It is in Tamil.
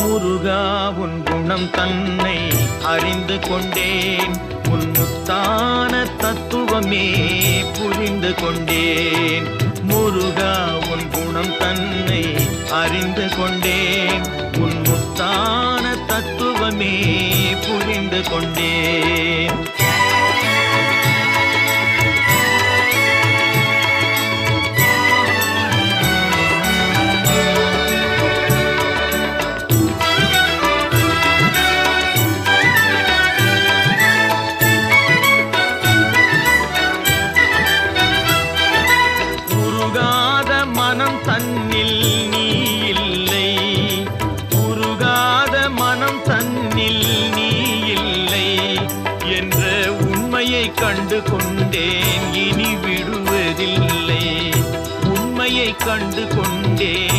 முருகா உன் குணம் தன்னை அறிந்து கொண்டேன், உன் முத்தான தத்துவமே புரிந்து கொண்டேன். முருகா உன் குணம் தன்னை அறிந்து கொண்டேன், உன் முத்தான தத்துவமே புரிந்து கொண்டேன். தன்னில் நீ இல்லை, உருகாத மனம் தன்னில் நீ இல்லை என்ற உண்மையை கண்டு கொண்டேன், இனி விடுவதில்லை. உண்மையை கண்டு கொண்டேன்,